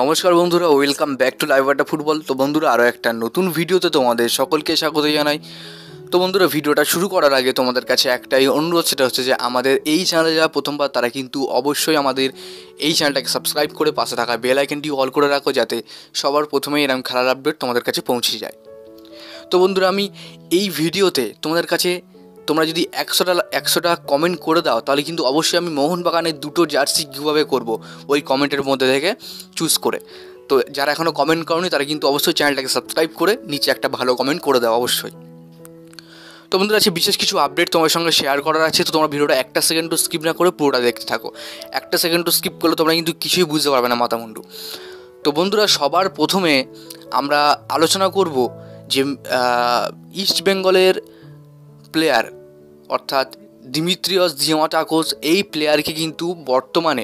নমস্কার বন্ধুরা, welcome back to live আড্ডা ফুটবল। তো বন্ধুরা, আরও একটা নতুন ভিডিওতে তোমাদের সকলকে স্বাগত জানাই। তো বন্ধুরা, ভিডিওটা শুরু করার আগে তোমাদের কাছে একটাই অনুরোধ, সেটা হচ্ছে যে আমাদের এই চ্যানেলে যারা প্রথমবার তারা কিন্তু অবশ্যই আমাদের এই চ্যানেলটাকে সাবস্ক্রাইব করে পাশে থাকা বেল আইকনটি অল করে রাখো, যাতে সবার প্রথমেই এরকম খেলার আপডেট তোমাদের কাছে পৌঁছে যায়। তো বন্ধুরা, আমি এই ভিডিওতে তোমাদের কাছে তোমরা যদি 100টা কমেন্ট করে দাও, তাহলে কিন্তু অবশ্যই আমি মোহনবাগানের দুটো জার্সি কীভাবে করব ওই কমেন্টের মধ্যে থেকে চুজ করে। তো যারা এখনও কমেন্ট করনি তারা কিন্তু অবশ্যই চ্যানেলটাকে সাবস্ক্রাইব করে নিচে একটা ভালো কমেন্ট করে দাও অবশ্যই। তো বন্ধুরা, আছে বিশেষ কিছু আপডেট তোমার সঙ্গে শেয়ার করার আছে। তো তোমরা ভিডিওটা একটা সেকেন্ডও স্কিপ না করে পুরোটা দেখতে থাকো। একটা সেকেন্ডও স্কিপ করলে তোমরা কিন্তু কিছুই বুঝতে পারবে না মাথামুন্ডু। তো বন্ধুরা, সবার প্রথমে আমরা আলোচনা করব যে ইস্ট বেঙ্গলের প্লেয়ার অর্থাৎ দিমিত্রিয়স দিয়ামাটাকোস, এই প্লেয়ারকে কিন্তু বর্তমানে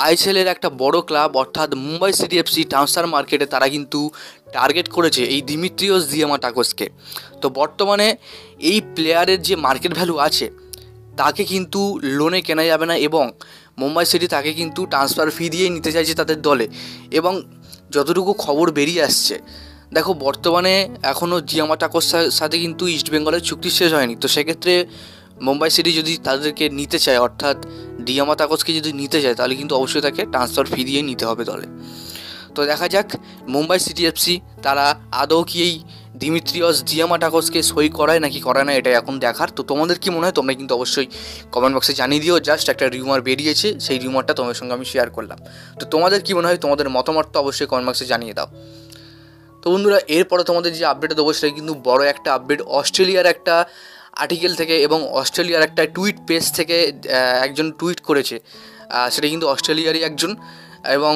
আইএসএলের একটা বড় ক্লাব অর্থাৎ মুম্বাই সিটি এফসি ট্রান্সফার মার্কেটে তারা কিন্তু টার্গেট করেছে এই দিমিত্রিয়স দিয়ামাটাকোসকে। তো বর্তমানে এই প্লেয়ারের যে মার্কেট ভ্যালু আছে তাকে কিন্তু লোনে কেনা যাবে না, এবং মুম্বাই সিটি তাকে কিন্তু ট্রান্সফার ফি দিয়েই নিতে চাইছে তাদের দলে। এবং যতটুকু খবর বেরিয়ে আসছে, দেখো বর্তমানে এখনও দিয়ামাটাকোসের সাথে কিন্তু ইস্টবেঙ্গলের চুক্তি শেষ হয়নি। তো সেক্ষেত্রে মুম্বাই সিটি যদি তাদেরকে নিতে চায়, অর্থাৎ দিয়ামাটাকোসকে যদি নিতে চায়, তাহলে কিন্তু অবশ্যই তাকে ট্রান্সফার ফি দিয়ে নিতে হবে দলে। তো দেখা যাক মুম্বাই সিটি এফসি তারা আদৌ কি এই দিমিত্রিয়স দিয়ামাটাকোসকে সই করায় নাকি করায় না, এটা এখন দেখার। তো তোমাদের কি মনে হয় তোমরা কিন্তু অবশ্যই কমেন্ট বক্সে জানিয়ে দিও। জাস্ট একটা রিউমার বেরিয়েছে, সেই রিউমারটা তোমাদের সঙ্গে আমি শেয়ার করলাম। তো তোমাদের কি মনে হয়, তোমাদের মতামত তো অবশ্যই কমেন্ট বক্সে জানিয়ে দাও। তো বন্ধুরা, এরপরে তোমাদের যে আপডেটটা দেবো সেটা কিন্তু বড় একটা আপডেট। অস্ট্রেলিয়ার একটা আর্টিকেল থেকে এবং অস্ট্রেলিয়ার একটা টুইট পেজ থেকে একজন টুইট করেছে, সেটা কিন্তু অস্ট্রেলিয়ারই একজন, এবং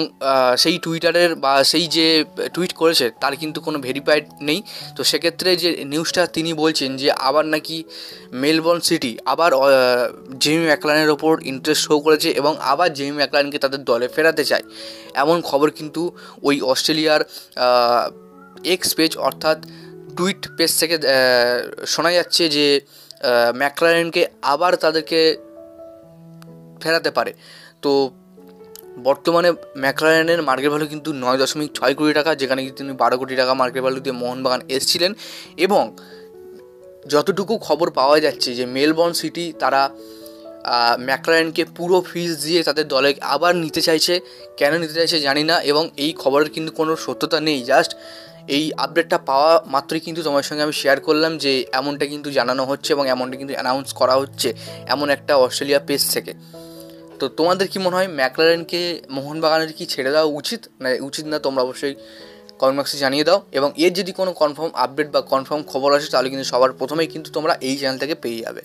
সেই টুইটারের বা সেই যে টুইট করেছে তার কিন্তু কোনো ভেরিফাইড নেই। তো সেক্ষেত্রে যে নিউজটা তিনি বলছেন যে আবার নাকি মেলবোর্ন সিটি আবার জেমি ম্যাকলারেনের ওপর ইন্টারেস্ট শো করেছে এবং আবার জেমি ম্যাকলারেনকে তাদের দলে ফেরাতে চায়, এমন খবর কিন্তু ওই অস্ট্রেলিয়ার এক্স পেজ অর্থাৎ টুইট পেজ থেকে শোনা যাচ্ছে যে ম্যাকলারেনকে আবার তাদেরকে ফেরাতে পারে। তো বর্তমানে ম্যাকলারেনের মার্কেট ভ্যালু কিন্তু 9.6 কোটি টাকা, যেখানে কিন্তু তিনি 12 কোটি টাকা মার্কেট ভ্যালু দিয়ে মোহনবাগান এসেছিলেন। এবং যতটুকু খবর পাওয়া যাচ্ছে যে মেলবোর্ন সিটি তারা ম্যাকলারেনকে পুরো ফিস দিয়ে তাদের দলে আবার নিতে চাইছে। কেন নিতে চাইছে জানি না, এবং এই খবরের কিন্তু কোনো সত্যতা নেই। জাস্ট এই আপডেটটা পাওয়া মাত্রই কিন্তু তোমার সঙ্গে আমি শেয়ার করলাম যে এমনটা কিন্তু জানানো হচ্ছে এবং এমনটা কিন্তু অ্যানাউন্স করা হচ্ছে এমন একটা অস্ট্রেলিয়া পেজ থেকে। তো তোমাদের কি মনে হয়, ম্যাকলারেনকে মোহনবাগানের কি ছেড়ে দেওয়া উচিত না উচিত না, তোমরা অবশ্যই কমেন্ট বক্সে জানিয়ে দাও। এবং এর যদি কোনো কনফার্ম আপডেট বা কনফার্ম খবর আসে, তাহলে কিন্তু সবার প্রথমেই কিন্তু তোমরা এই চ্যানেল থেকে পেয়ে যাবে।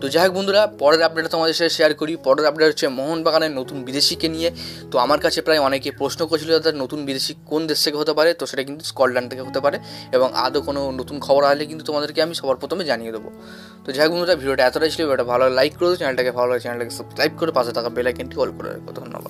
তো যাই হোক বন্ধুরা, পরের আপডেটটা তোমাদের সাথে শেয়ার করি। পরের আপডেট হচ্ছে মোহনবাগানের নতুন বিদেশিকে নিয়ে। তো আমার কাছে প্রায় অনেকে প্রশ্ন করেছিল তাদের নতুন বিদেশি কোন দেশ থেকে হতে পারে, তো সেটা কিন্তু স্কটল্যান্ড থেকে হতে পারে। এবং আদৌ কোনো নতুন খবর আসলে কিন্তু তোমাদেরকে আমি সবার প্রথমে জানিয়ে দেবো। তো যাই হোক বন্ধুরা, ভিডিওটা এতটাই ছিল। ভিডিওটা ভালো লাইক করে চ্যানেলটাকে সাবস্ক্রাইব করে পাশে থাকা বেল আইকনটি অল করে রাখো। ধন্যবাদ।